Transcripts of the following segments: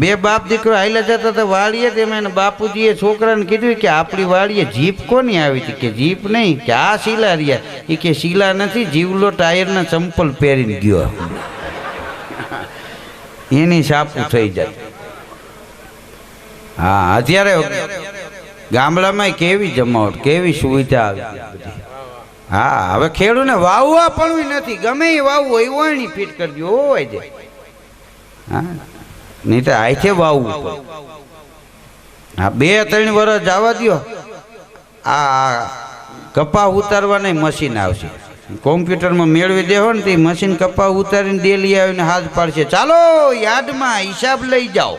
બે બાપ દીકરો હાઈલા જતા હતા વાડીએ, તેમાં એના બાપુજીએ છોકરાને કીધું કે આપણી વાડીએ જીપ કોની આવી હતી? કે જીપ નહીં, કે આ શીલા રહ્યા. એ કે શીલા નથી, જીવલો ટાયરના ચંપલ પહેરીને ગયો. એની સાપું થઈ જાય. હા, અત્યારે ગામડામાં કેવી જમાવટ, કેવી સુવિધા આવી. હા, હવે ખેડૂને વાવવા પણ નથી, ગમે એ વાવવું હોય વળણી ફીટ કરી દો હોય જાય. હા, નહીં તો આયથે વાવવું પડે. હા, 2-3 વર્ષ જવા દો, આ કપા ઉતારવાના મશીન આવશે. કોમ્પ્યુટરમાં મેળવી દેવો ને તે મશીન કપા ઉતારીને ડેલી આવીને હાથ પાડશે, ચાલો યાર્ડમાં હિસાબ લઈ જાઓ.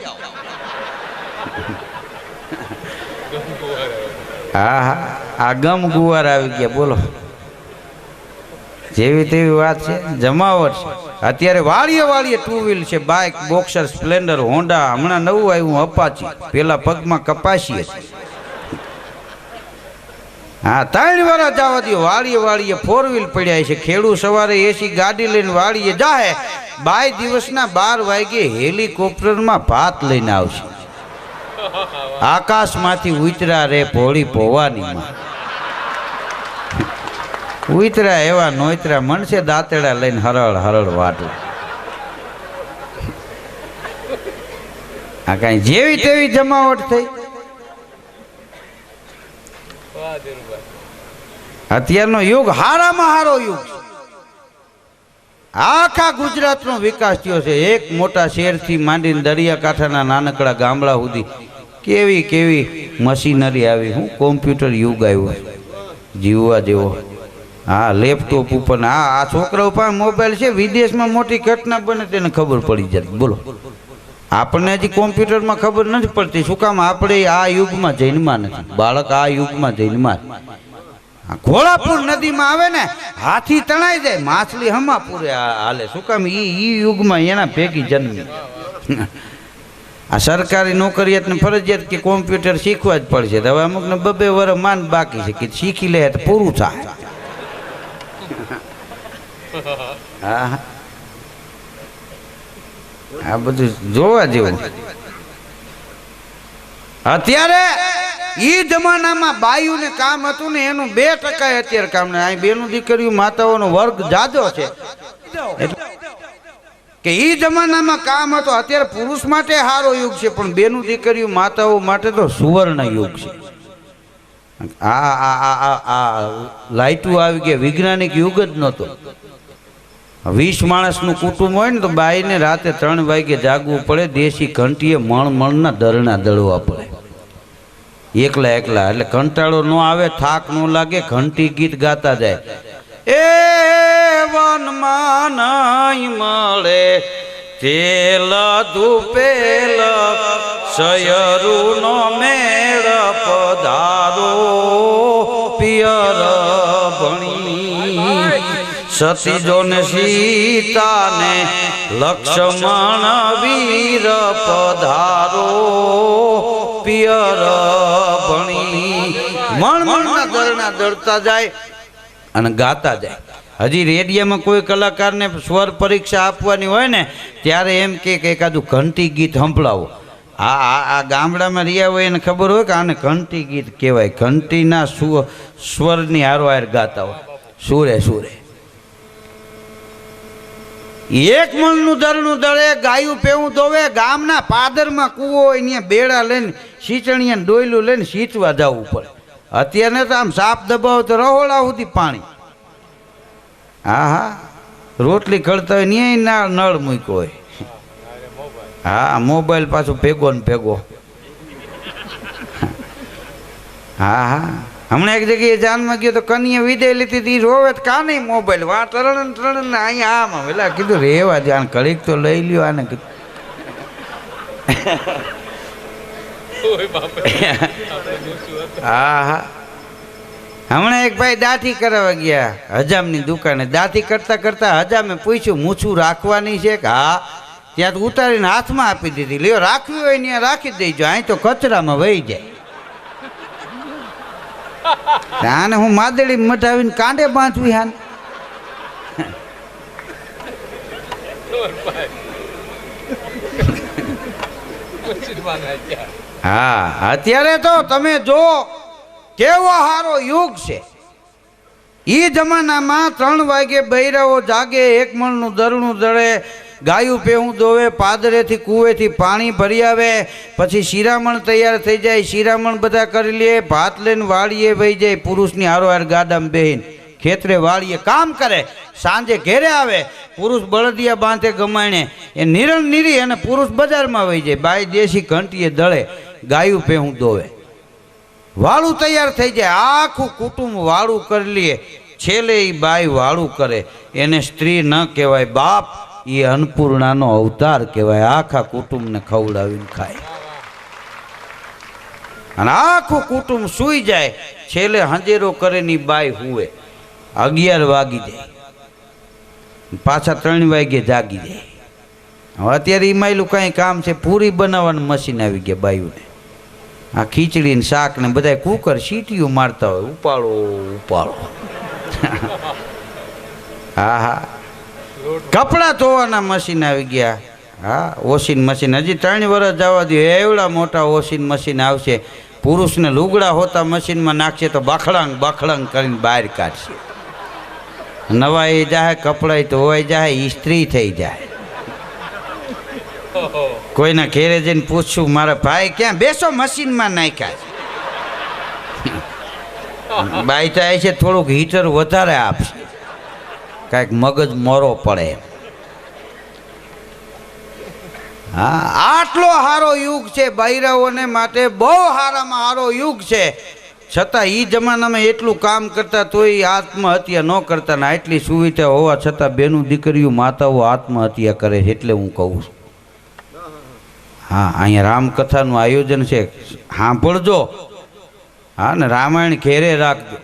હા હા, આ ગમ ગુવાર આવી ગયા. બોલો, જેવી તેવી વાત છે, જમાવટ છે. અત્યારે વાળીએ 2 વ્હીલ છે, બાઇક, બોક્સર, સ્પ્લેન્ડર, હોન્ડા. હમણાં નવું આવ્યું અપાચી, પેલા પગમાં કપાસી હતી. હા, 3 વર્ષ જવા દો, વાળીએ 4 વ્હીલ પડ્યા છે. ખેડૂત સવારે એસી ગાડી લઈને વાળીએ જાય, 22 દિવસના 12 વાગે હેલિકોપ્ટરમાં ભાત લઈને આવશે. આકાશમાંથી ઉતરા રે ભોળી ભોવાની ઉતરા એવા નોતરા મનસે દાંતેડા લઈને હરળ હરળ વાટું. આ કઈ જેવી તેવી જમાવટ થઈ. અત્યારનો યુગ હારામાં હારો યુગ છે. આખા ગુજરાતનો વિકાસ થયો છે. એક મોટા શહેરથી માંડીને દરિયાકાંઠાના નાનકડા ગામડા સુધી કેવી કેવી મશીનરી આવી. હું કોમ્પ્યુટર યુગ આવ્યો જીવવા જેવો. હા, લેપટોપ ઉપર આ છોકરાઓ પાસે મોબાઈલ છે, વિદેશમાં મોટી ઘટના બને તેને ખબર પડી જાય. બોલો, આપણને હજી કોમ્પ્યુટરમાં ખબર નથી પડતી. શું કામ? આપણે આ યુગમાં જન્મા નથી. બાળક આ યુગમાં જન્મા. ઘોડાપુર નદીમાં આવે ને, હાથી તણાઈ જાય, માછલી હમાપુરે હાલે. શું કામ? ઈ યુગમાં એના ભેગી જન્મી. આ સરકારી નોકરિયાતને ફરજિયાત કે કોમ્પ્યુટર શીખવા જ પડશે. હવે અમુકને 2-2 વર્ષ માન બાકી છે કે શીખી લે તો પૂરું થાય. હા, આ બધું જોવા જેવું. અત્યારે ઈ જમાનામાં બાયુને કામ હતું ને એનું 2% અત્યારે કામ ને. અહીં બેનું દીકરીઓ માતાઓનો વર્ગ જાજો છે કે ઈ જમાનામાં કામ હતો. અત્યારે પુરુષ માટે સારો યુગ છે, પણ બેનું દીકરીઓ માતાઓ માટે તો સુવર્ણ યુગ છે. આ લાઈટું આવી ગયા, વૈજ્ઞાનિક યુગ જ નહોતો. 20 માણસનું કુટુંબ હોય ને તો બાઈને રાતે 3 વાગે જાગવું પડે. દેશી ઘંટીએ મણના દરણા દળવા પડે, એકલા એટલે કંટાળો ન આવે, થાક ન લાગે. ઘંટી ગીત ગાતા જાય. એ વનમાં નહીં મળે તેલ ધૂપેલ, સયરુનો મેળ પધારો પિયર ભણી. સતીજોને સીતાને લક્ષ્મણ વીર પધારો પિયર ભણી. મણના દરના દળતા જાય અને ગાતા જાય. હજી રેડિયોમાં કોઈ કલાકારને સ્વર પરીક્ષા આપવાની હોય ને ત્યારે એમ કે એકાદું ઘંટી ગીત સંભળાવો. આ ગામડામાં રહ્યા હોય એને ખબર હોય કે આને ઘંટી ગીત કહેવાય. ઘંટીના સ્વરની હારોહાર ગાતા હોય, સુરે સુરે. 1 મણનું દરણું દળે, ગાયું પેવું ધોવે. ગામના પાદરમાં કૂવો હોય ત્યાં બેડા લઈને સીંચણીયા ડોયલું લઈને સીંચવા જવું પડે. અત્યારે તો આમ સાપ દબાવો તો રહોડા સુધી પાણી. હા, રોટલી ખડતા હોય ત્યાં નળ મૂક્યો હોય. હા, મોબાઈલ પાછો ભેગો ને ભેગો. હા, હમણાં એક જગ્યાએ જાનમાં ગયો તો કન્યા વિદાય લીધી હતી. રોવે તો કા નહીં મોબાઈલ વા તરણ ને અહીંયા આમાં પેલા કીધું રેવા દે, આને ઘડીક તો લઈ લ્યો. આને કીધું હા. હમણાં એક ભાઈ દાઢી કરાવવા ગયા હજામની દુકાને. દાઢી કરતા કરતા હજામે પૂછ્યું મૂછું રાખવાની છે કે હા? ત્યાં તો ઉતારીને હાથમાં આપી દીધી. લ્યો, રાખવી હોય ને રાખી દેજો, અહીં તો કચરામાં વહી જાય. આને હું માદડી મટાવીને કાંડે બાંધવી. હાન હા અત્યારે તો તમે જો કેવો હારો યુગ છે. ઈ જમાનામાં 3 વાગે બૈરાઓ જાગે, 1 મણનું દરણું દળે, ગાયું પેહું દોવે, પાદરેથી કૂવેથી પાણી ભરી આવે, પછી શિરામણ તૈયાર થઈ જાય, શિરામણ બધા કરી લે, ભાત લઈને વાડીએ વહી જાય, પુરુષની હારોહાર ગાડામાં બેહીને ખેતરે વાડીએ કામ કરે, સાંજે ઘેરે આવે, પુરુષ બળદિયા બાંધે ગમાણે, એ નિરણ નીરી અને પુરુષ બજારમાં વહી જાય, બાઈ દેશી ઘંટીએ દળે, ગાયું પેહું દોવે, વાળું તૈયાર થઈ જાય, આખું કુટુંબ વાળું કરી લે, છેલ્લે એ બાઈ વાળું કરે, એને સ્ત્રી ન કહેવાય બાપ, એ અન્નપૂર્ણાનો અવતાર કહેવાય, આખા કુટુંબને ખવડાવીને ખાય, અને આખું કુટુંબ સૂઈ જાય, છેલ્લે હંજેરો કરે ની બાઈ હુવે, 11 વાગી જાય, પાછા 3 વાગે જાગી જાય. હવે અત્યારે ઈમાયલું કાંઈ કામ છે, પૂરી બનાવવાનું મશીન આવી ગયા બાયુને, આ ખીચડી ને શાક ને બધા કુકર સીટીઓ મારતા હોય, ઉપાડો ઉપાડો. હા હા, કપડાં ધોવાના મશીન આવી ગયા. હા, વોશિંગ મશીન હજી 3 વર્ષ જવા દો, એવડા મોટા વોશિંગ મશીન આવશે, પુરુષને લુગડા હોતા મશીનમાં નાખશે તો બખડાંગ બખડાંગ કરીને બહાર કાઢશે, નવાઈ જાય, કપડાં ધોવાઈ જાય, ઇસ્ત્રી થઈ જાય. કોઈના ઘેરે જઈને પૂછશું, મારા ભાઈ ક્યાં બેસો, મશીનમાં નાખ્યા છે. બાઈ થાય છે થોડુંક હીટર વધારે આપશે, કાંઈક મગજ મોરો પડે. હા, આટલો સારો યુગ છે બૈરાઓને માટે, બહુ સારામાં સારો યુગ છે. છતાં એ જમાનામાં એટલું કામ કરતા તોય આત્મહત્યા ન કરતા, ને આટલી સુવિધા હોવા છતાં બેનું દીકરીઓ માતાઓ આત્મહત્યા કરે છે. એટલે હું કહું છું, હા, અહીંયા રામકથાનું આયોજન છે, સાંભળજો. હા ને, રામાયણ ઘેરે રાખજો.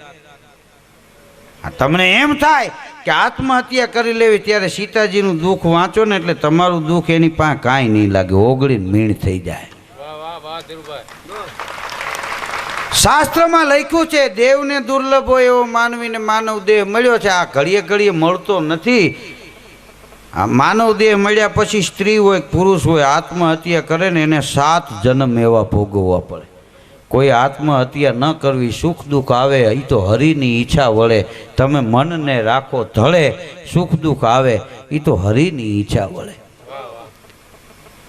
તમને એમ થાય કે આત્મહત્યા કરી લેવી, ત્યારે સીતાજીનું દુઃખ વાંચો ને, એટલે તમારું દુઃખ એની પાસે કાંઈ નહીં લાગે, ઓગળીને મીણ થઈ જાય. શાસ્ત્રમાં લખ્યું છે, દેવને દુર્લભ હોય એવો માનવીને માનવ દેહ મળ્યો છે. આ ઘડીએ ઘડીએ મળતો નથી. આ માનવ દેહ મળ્યા પછી સ્ત્રી હોય પુરુષ હોય આત્મહત્યા કરે ને, એને 7 જન્મ એવા ભોગવવા પડે. કોઈ આત્મહત્યા ન કરવી, સુખ દુઃખ આવે એ તો હરિની ઈચ્છા વળે. તમે મનને રાખો ધળે, સુખ દુઃખ આવે એ તો હરિની ઈચ્છા વળે.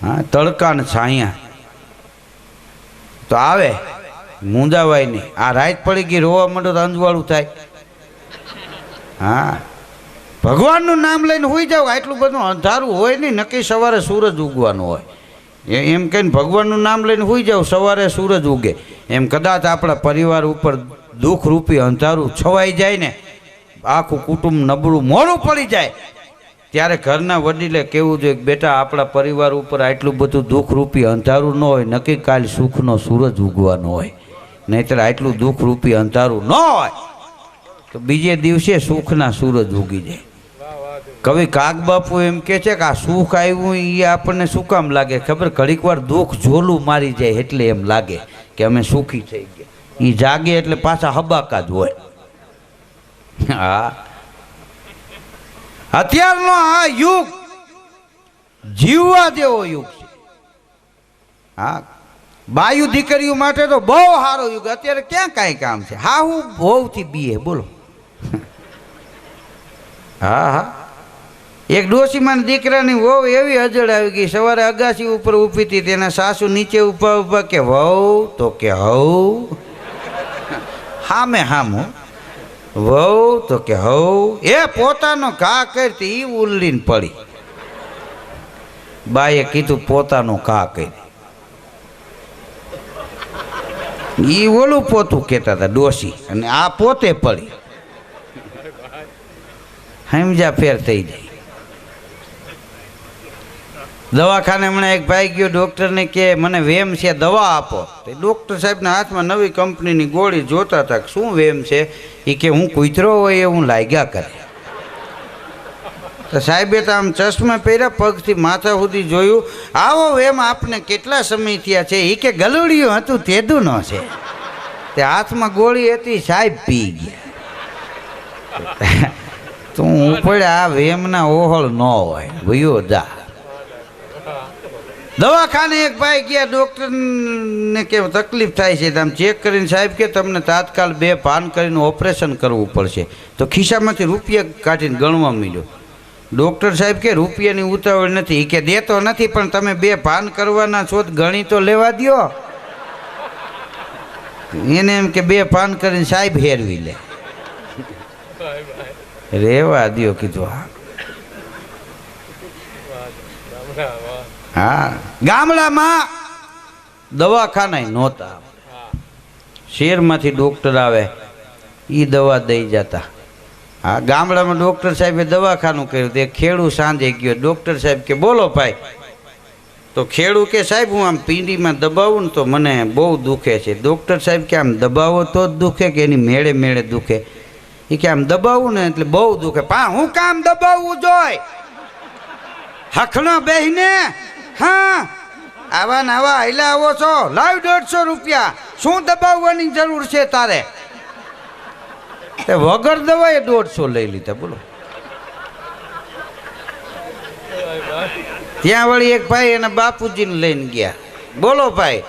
હા, તડકાને છાયા તો આવે, મૂંઝાવાય નહીં. આ રાત પડી ગઈ રોવા માંડો તો અંજવાળું થાય. હા, ભગવાનનું નામ લઈને હોઈ જાવ, આટલું બધું અંધારું હોય નહીં, નક્કી સવારે સૂરજ ઉગવાનો હોય. એમ કહીને ભગવાનનું નામ લઈને હોઈ જાવ, સવારે સૂરજ ઉગે. એમ કદાચ આપણા પરિવાર ઉપર દુઃખરૂપી અંધારું છવાઈ જાય ને, આખું કુટુંબ નબળું મોડું પડી જાય, ત્યારે ઘરના વડીલે કહેવું જોઈએ કે બેટા, આપણા પરિવાર ઉપર આટલું બધું દુઃખરૂપી અંધારું ન હોય, નક્કી કાલ સુખનો સૂરજ ઉગવાનો હોય. નહીંતર આટલું દુઃખરૂપી અંધારું ન હોય તો બીજે દિવસે સુખના સૂરજ ઉગી જાય. કવિ કાગબાપુ એમ કે છે કે આ સુખ આવ્યું એ આપણને શું કામ લાગે ખબર? ઘડીક વાર દુઃખ ઝોલું મારી જાય એટલે એમ લાગે કે અમે સુખી થઈ ગયા. એ જાગે એટલે પાછા હબાકા જ હોય. હા, અત્યારનો આ યુગ જીવવા જેવો યુગ છે. હા, બાયુ દીકરીઓ માટે તો બહુ સારો યુગ. અત્યારે ક્યાં કાંઈ કામ છે? હા, હું બહુથી બીએ બોલો. હા હા, એક ડોશીમાં દીકરાની વહુ એવી અજડ આવી ગઈ, સવારે અગાસી ઉપર ઊભી હતી, તેના સાસુ નીચે ઊભા ઊભા કે વહુ તો કે હવ હામે હામું વહુ તો કે હવ એ પોતાનો ઘા કરતી ઈ ઉલ્લીને પડી. બાઈએ કીધું પોતાનો ઘા કરી. ઈ ઓલું પોતું કહેતા હતા ડોશી, અને આ પોતે પડી. સમજા ફેર થઈ જાય. દવાખાને હમણાં એક ભાઈ ગયો, ડૉક્ટરને કે મને વેમ છે, દવા આપો. તો ડૉક્ટર સાહેબના હાથમાં નવી કંપનીની ગોળી જોતા હતા. શું વેમ છે? એ કે હું કૂતરો હોય એવું લાગ્યા કરે. તો સાહેબે તો આમ ચશ્મા પહેર્યા, પગથી માથા સુધી જોયું. આવો વેમ આપને કેટલા સમય થયા છે? એ કે ગલુડિયું હતું તેદુનો છે. તે હાથમાં ગોળી હતી, સાહેબ પી ગયા. તો હું પડે આ વેમના ઓહળ ન હોય, ભયો જા. દવાખાને એક ભાઈ ગયા, ડૉક્ટરને કે તકલીફ થાય છે, આમ ચેક કરીને સાહેબ કે તમને તાત્કાલ 2 પાન કરીને ઓપરેશન કરવું પડશે. તો ખિસ્સામાંથી રૂપિયા કાઢીને ગણવા મળ્યો. ડૉક્ટર સાહેબ કે રૂપિયાની ઉતાવળ નથી, એ કે દેતો નથી, પણ તમે 2 પાન કરવાના છો ગણી તો લેવા દ્યો. એને એમ કે 2 પાન કરીને સાહેબ હેરવી લે. રેવા દ્યો કીધું. હા, ગામડામાં દવાખાના નહોતા. શહેરમાંથી ડૉક્ટર આવે એ દવા દઈ જતા. હા, ગામડામાં ડૉક્ટર સાહેબે દવાખાનું કર્યું. તે ખેડૂ સાંજે ગયો. ડૉક્ટર સાહેબ કે બોલો ભાઈ. તો ખેડૂ કે સાહેબ હું આમ પીંડીમાં દબાવું ને તો મને બહુ દુખે છે. ડૉક્ટર સાહેબ કે આમ દબાવો તો જ દુખે કે એની મેળે મેળે દુખે? એ કે આમ દબાવું ને એટલે બહુ દુખે. પા હું કામ દબાવવું જોઈ? હખનો બેહીને હા આવા ને આવા હાઈલા આવો છો, લાવ 150 રૂપિયા. શું દબાવવાની જરૂર છે તારે? વગર દવાએ 150 લઈ લીધા. બોલો. ત્યાં વળી એક ભાઈ એના બાપુજીને લઈને ગયા. બોલો ભાઈ.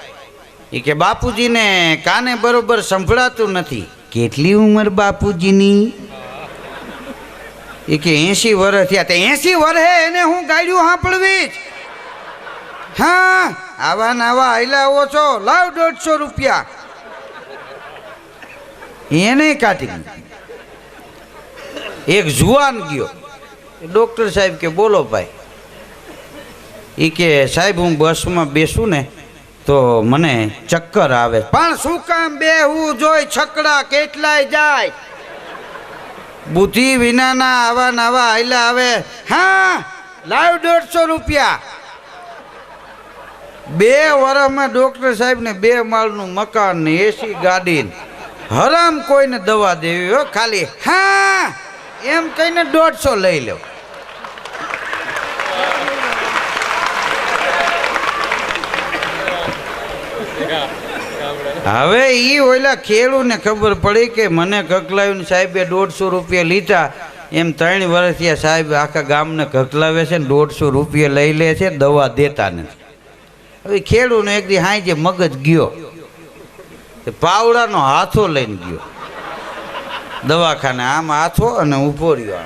એ કે બાપુજીને કાને બરોબર સંભળાતું નથી. કેટલી ઉંમર બાપુજીની? એ કે 80 વર્ષ થયા. તે 80 વર્ષે એને હું ગાડ્યું સાંભળવી? હા, આવા ને આવા હાઈલા આવો છો, લાવ 150 રૂપિયા. એને કાઢી. એક જુવાન ગયો. ડૉક્ટર સાહેબ કે બોલો ભાઈ. એ કે સાહેબ હું બસમાં બેસું ને તો મને ચક્કર આવે. પણ શું કામ બેહવું જોઈ? છકડા કેટલાય જાય. બુદ્ધિ વિનાના આવા ને આવા હાઈલા આવે. હા, લાવ 150 રૂપિયા. 2 વર્ષમાં ડૉક્ટર સાહેબને 2 માળનું મકાન ને એસી ગાડી. હરામ કોઈને દવા દેવી હો, ખાલી હા એમ કહીને 150 લઈ લો. હવે એ ઓલા ખેડૂને ખબર પડી કે મને કકલાવીને સાહેબે 150 રૂપિયા લીધા. એમ 3 વર્ષ થયા સાહેબ આખા ગામને કકલાવે છે ને 150 રૂપિયા લઈ લે છે, દવા દેતા નથી. હવે ખેડૂને એક દી હાંજે મગજ ગયો, પાવડાનો હાથો લઈને ગયો દવાખાને. આમ હાથો અને ઊભો રહ્યો.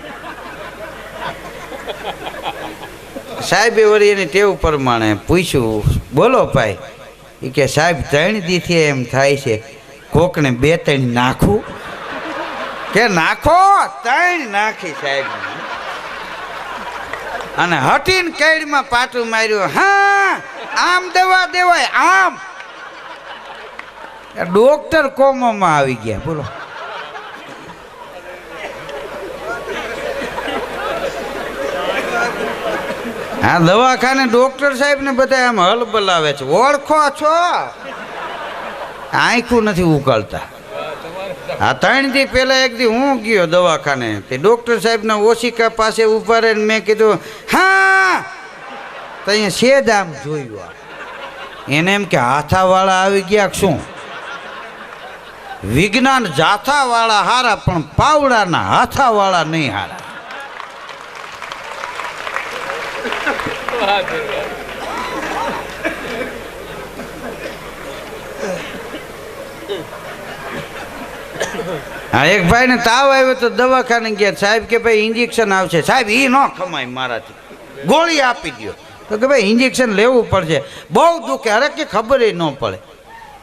સાહેબે વળી એની ટેવ પ્રમાણે પૂછ્યું બોલો ભાઈ. એ કે સાહેબ 3 દીથી એમ થાય છે, કોકને 2-3 નાખું? કે નાખો. 3 નાખી સાહેબ અને હટીને કેડમાં પાટું માર્યું. હા, આમ દવા દેવાય આમ. ડૉક્ટર કોમોમાં આવી ગયા. બોલો. હા, દવાખાને ડૉક્ટર સાહેબ ને બધા આમ હલબલાવે છે. ઓળખો છો? આંખું નથી ઉકાળતા. હા, 3 દી પહેલા એક દી હું ગયો દવાખાને. તે ડૉક્ટર સાહેબના ઓશિકા પાસે ઊભા રહીને મેં કીધું હા. તો અહીંયા સેજ આમ જોયું. એને એમ કે હાથાવાળા આવી ગયા. શું વિજ્ઞાન જાથાવાળા હારા પણ પાવડાના હાથાવાળા નહીં હારા. હા, એક ભાઈને તાવ આવ્યો તો દવાખાને ગયા. સાહેબ કે ભાઈ ઇન્જેક્શન આવશે. સાહેબ એ ન ખમાય મારાથી, ગોળી આપી દો. તો કે ભાઈ ઇન્જેક્શન લેવું પડશે, બહુ દુખે. અરે કે ખબર ન પડે.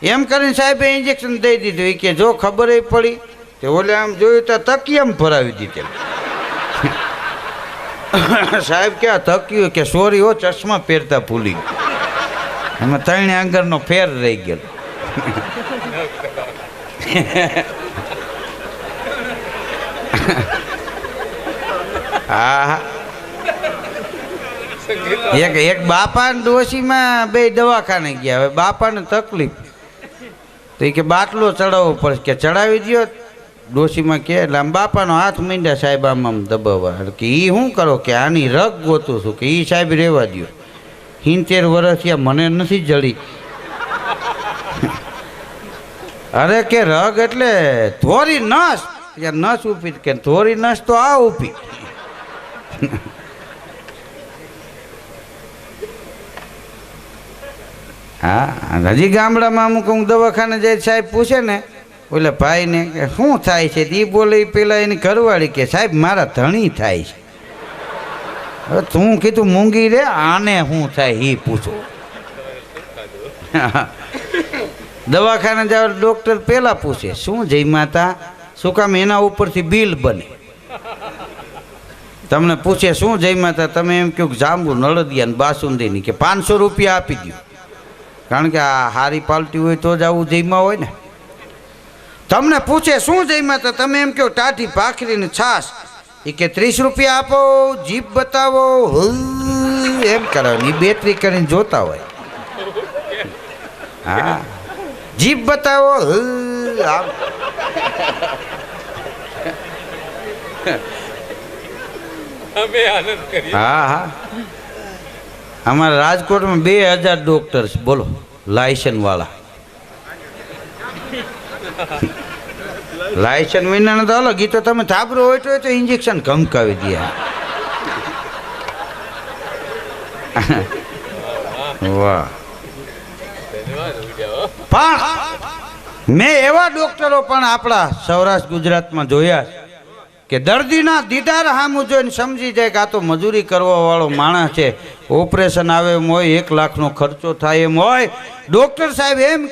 એમ કરીને સાહેબે ઇન્જેક્શન દઈ દીધું. એ કે જો ખબર પડી તો ઓલે આમ જોયું તો તકિયામ ભરાવી દીધેલ. સાહેબ કે આ તકિયું? કે સોરી હો, ચશ્મા પહેરતા ભૂલી ગયો. એમાં 3 આંગળનો ફેર રહી ગયો. હા, એક બાપા ને ડોશીમાં 2 દવાખાને ગયા. હવે બાપાને તકલીફ તો એ કે બાટલો ચડાવવો પડશે. કે ચડાવી દો. ડોશીમાં કે એટલે આમ બાપાનો હાથ માંડ્યા સાહેબ આમ આમ દબાવવા. કે એ શું કરો? કે આની રગ ગોતું છું. કે એ સાહેબ રહેવા દો, 70 વર્ષ થયા મને નથી જડી. અરે કે રગ એટલે થોરી નસ. નસ ઉપી? કે થોરી નસ તો આ ઉપી. હા હજી ગામડામાં અમુક અમુક દવાખાને જાય સાહેબ પૂછે ને ઓલે ભાઈને કે શું થાય છે એ બોલે પેલા એની ઘરવાળી કે સાહેબ મારા ધણી થાય છે. હવે તું કીધું મૂંગી રે આને શું થાય એ પૂછો. દવાખાને જાવ ડૉક્ટર પેલા પૂછે શું જય માતા શું કામ એના ઉપરથી બિલ બને. તમને પૂછે શું જય માતા તમે એમ કહો જાંબુ નળદિયા ને બાસુંદીની કે 500 રૂપિયા આપી દો કારણ કે આ હારી પાલટી હોય તો જ આવું જયમાં હોય ને. તમને પૂછે શું જય માતા તમે એમ કહો ટાઢી ભાખરી ને છાશ એ કે 30 રૂપિયા આપો જીપ બતાવો એમ કરાવે બેટરી કરીને જોતા હોય. હા જીપ બતાવો હા હા અમારા રાજકોટમાં 2000 ડોક્ટર છે બોલો લાયસન્સ વાળા. લાયસન્સ વિના તો અલગ એ તો તમે થાબરો હોય તો ઇન્જેક્શન ધમકાવી દે. વાહ પણ મેં એવા ડોક્ટરો પણ આપણા સૌરાષ્ટ્ર ગુજરાતમાં જોયા કે દર્દીના દીદાર સામું જોઈને સમજી જાય કે આ તો મજૂરી કરવા વાળો માણસ છે. ઓપરેશન આવે એમ હોય 1 લાખનો ખર્ચો થાય એમ હોય ડોક્ટર સાહેબ એમ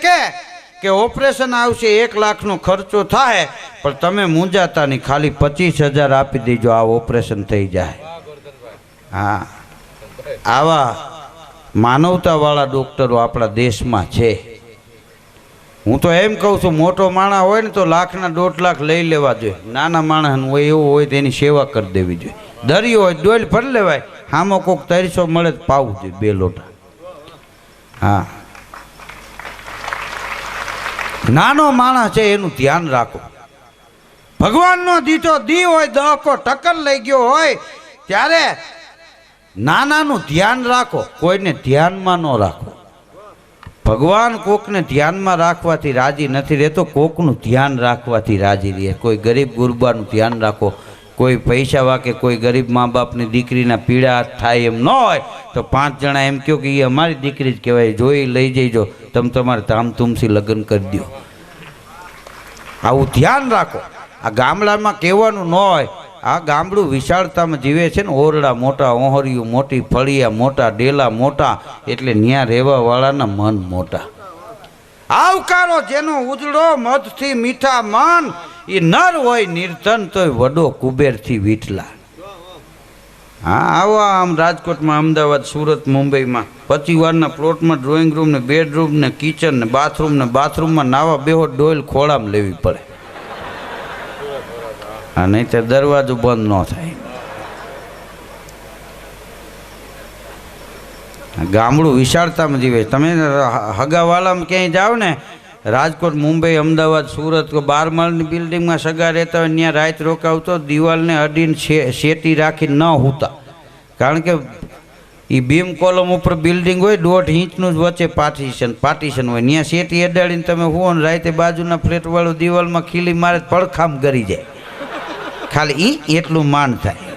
કે ઓપરેશન આવશે 1 લાખનો ખર્ચો થાય પણ તમે મૂંઝાતા નહીં ખાલી 25,000 આપી દેજો આ ઓપરેશન થઈ જાય. હા આવા માનવતાવાળા ડોક્ટરો આપણા દેશમાં છે. હું તો એમ કહું છું મોટો માણસ હોય ને તો 1 લાખના 1.5 લાખ લઈ લેવા જોઈએ. નાના માણસ હોય એવું હોય તો એની સેવા કરી દેવી જોઈએ. દરિયો હોય ડોલ ભરી લેવાય આમાં કોઈક 300 મળે તો પાવું જોઈએ 2 લોટા. હા નાનો માણસ છે એનું ધ્યાન રાખો. ભગવાનનો દીધો દી હોય દહકો ટક્કર લઈ ગયો હોય ત્યારે નાનાનું ધ્યાન રાખો કોઈને ધ્યાનમાં ન રાખો. ભગવાન કોકને ધ્યાનમાં રાખવાથી રાજી નથી રહેતો કોકનું ધ્યાન રાખવાથી રાજી રહે. કોઈ ગરીબ ગુરબાનું ધ્યાન રાખો કોઈ પૈસા વાકે કોઈ ગરીબ મા બાપની દીકરીના પીડા થાય એમ ન હોય તો 5 જણા એમ કહો કે એ અમારી દીકરી જ કહેવાય જોઈ લઈ જઈજો તમે તમારે ધામધૂમથી લગ્ન કરી દો. આવું ધ્યાન રાખો. આ ગામડામાં કહેવાનું ન હોય આ ગામડું વિશાળતામાં જીવે છે ને ઓરડા મોટા ઓહરિયું મોટી ફળિયા મોટા ડેલા મોટા એટલે ત્યાં રહેવાવાળાના મન મોટા. આવકારો જેનો ઉજળો મધથી મીઠા મન એ નર હોય નિર્ધન તોય વડો કુબેરથી વીટલા. હા આવો આમ રાજકોટમાં અમદાવાદ સુરત મુંબઈમાં 25 વારના પ્લોટમાં ડ્રોઈંગ રૂમ ને બેડરૂમ ને કિચન ને બાથરૂમમાં નાવા બેહો ડોલ ખોળામાં લેવી પડે. હા નહીં તો દરવાજો બંધ ન થાય. ગામડું વિશાળતામાં જીવે. તમે હગાવાલામાં ક્યાંય જાઓ ને રાજકોટ મુંબઈ અમદાવાદ સુરત 12 માળની બિલ્ડિંગમાં સગા રહેતા હોય ત્યાં રાત રોકાવતો દિવાલને અડીને શેટી રાખી ન હૂતા કારણ કે એ બીમ કોલમ ઉપર બિલ્ડિંગ હોય 1.5 ઇંચનું જ વચ્ચે પાર્ટીશન હોય ત્યાં શેટી અડાડીને તમે હુઓ ને રાતે બાજુના ફ્લેટવાળું દિવાલમાં ખીલી મારે પડખામ કરી જાય ખાલી એટલું માન થાય.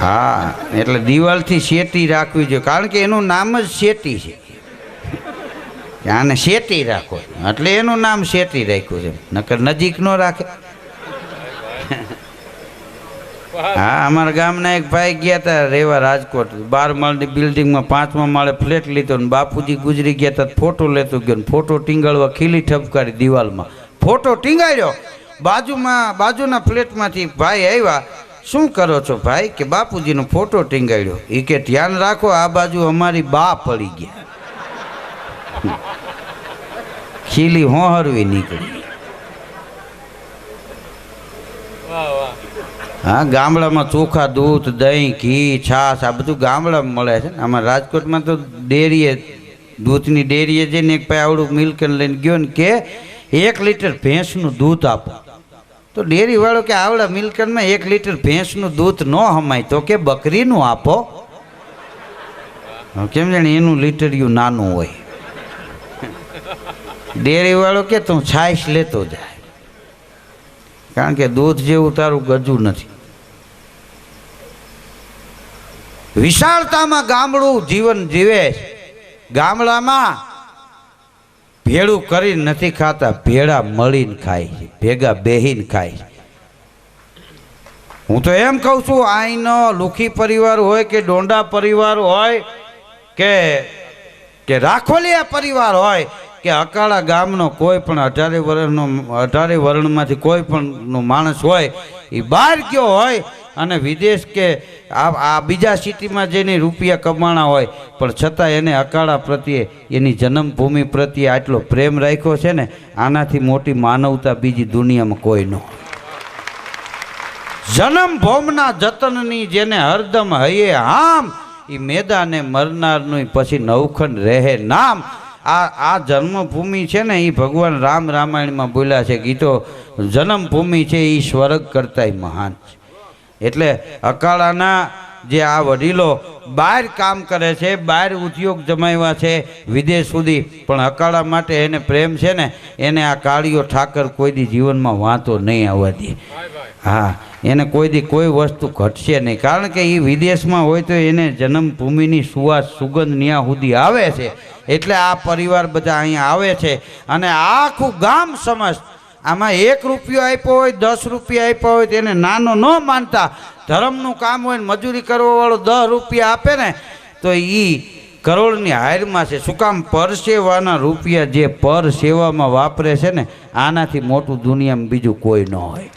હા એટલે દિવાલથી શેટી રાખવી જોઈએ કારણ કે એનું નામ જ શેટી છે. આને શેટી રાખો એટલે એનું નામ શેટી રાખ્યું છે નકર નજીક ન રાખે. હા અમારા ગામના એક ભાઈ ગયા હતા રેવા રાજકોટ 12 માળની બિલ્ડિંગમાં 5મા માળે ફ્લેટ લીધો ને બાપુજી ગુજરી ગયા હતા ફોટો લેતો ગયો ને ફોટો ટીંગાળવા ખીલી ઠપકારી દિવાલમાં ફોટો ટીંગાડ્યો બાજુના ફ્લેટમાંથી ભાઈ આવ્યા શું કરો છો ભાઈ કે બાપુજીનો ફોટો ટીંગાડ્યો એ કે ધ્યાન રાખો આ બાજુ અમારી બા પડી ગયા ખીલી હોહરવી નીકળી. હા ગામડામાં ચોખા દૂધ દહીં ઘી છાશ આ બધું ગામડામાં મળે છે ને. અમારા રાજકોટમાં તો ડેરીએ દૂધની ડેરીએ જઈને એક ભાઈ આવડું મિલ્કન લઈને ગયો ને કે 1 લીટર ભેંસનું દૂધ આપો તો ડેરીવાળો કે આવડા મિલ્કનમાં 1 લીટર ભેંસનું દૂધ ન હમાય તો કે બકરીનું આપો. કેમ જાણે એનું લીટરિયું નાનું હોય. ડેરીવાળો કે તું છાશ લેતો જાય કારણ કે દૂધ જેવું તારું ગજું નથી. વિશાળતામાં ગામડું જીવન જીવે છે. ગામડામાં ભેળું કરીને નથી ખાતા, ભેળા મળીને ખાય છે, ભેગા બેહીને ખાય છે. હું તો એમ કહું છું, આઈનો લુખી પરિવાર હોય કે ડોંડા પરિવાર હોય કે રાખોલિયા પરિવાર હોય કે અકાળા ગામનો કોઈ પણ 18 વર્ણમાંથી કોઈ પણ માણસ હોય, એ બહાર ગયો હોય અને વિદેશ કે આ બીજા સિટીમાં જઈને રૂપિયા કમાણા હોય, પણ છતાં એને અકાળા પ્રત્યે, એની જન્મભૂમિ પ્રત્યે આટલો પ્રેમ રાખ્યો છે ને, આનાથી મોટી માનવતા બીજી દુનિયામાં કોઈ ન. જન્મભૂમના જતનની જેને હરદમ હૈયે આમ, એ મેદાને મરનારનું પછી નવખંડ રહે નામ. આ જન્મભૂમિ છે ને, એ ભગવાન રામ રામાયણમાં બોલ્યા છે ગીતો, જન્મભૂમિ છે એ સ્વર્ગ કરતાંય મહાન છે. એટલે અકાળાના જે આ વડીલો બહાર કામ કરે છે, બહાર ઉદ્યોગ જમાવ્યા છે વિદેશ સુધી, પણ અકાળા માટે એને પ્રેમ છે ને, એને આ કાળીઓ ઠાકર કોઈ દી જીવનમાં વાંધો નહીં આવવા દે. હા, એને કોઈ દી કોઈ વસ્તુ ઘટશે નહીં, કારણ કે એ વિદેશમાં હોય તો એને જન્મભૂમિની સુવાસ સુગંધ ન્યા સુધી આવે છે. એટલે આ પરિવાર બધા અહીંયા આવે છે અને આખું ગામ સમજ આમાં 1 રૂપિયો આપ્યો હોય, 10 રૂપિયા આપ્યા હોય, તેને નાનો ન માનતા. ધર્મનું કામ હોય ને મજૂરી કરવાવાળો 10 રૂપિયા આપે ને તો એ કરોડની હારમાં છે. શું કામ? પરસેવાના રૂપિયા જે પર સેવામાં વાપરે છે ને, આનાથી મોટું દુનિયામાં બીજું કોઈ ન હોય.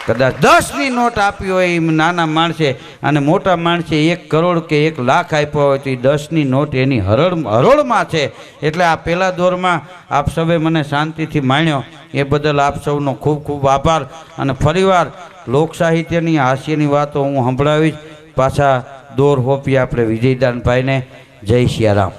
કદાચ 10ની નોટ આપી હોય એ નાના માણસે, અને મોટા માણસે 1 કરોડ કે 1 લાખ આપ્યા હોય તો એ 10ની નોટ એની હરોળમાં છે. એટલે આ પહેલા દોરમાં આપ સૌએ મને શાંતિથી માણ્યો, એ બદલ આપ સૌનો ખૂબ ખૂબ આભાર. અને ફરીવાર લોક સાહિત્યની હાસ્યની વાતો હું સંભળાવીશ. પાછા દોર હોપી આપણે વિજયદાનભાઈને. જય સિયારામ.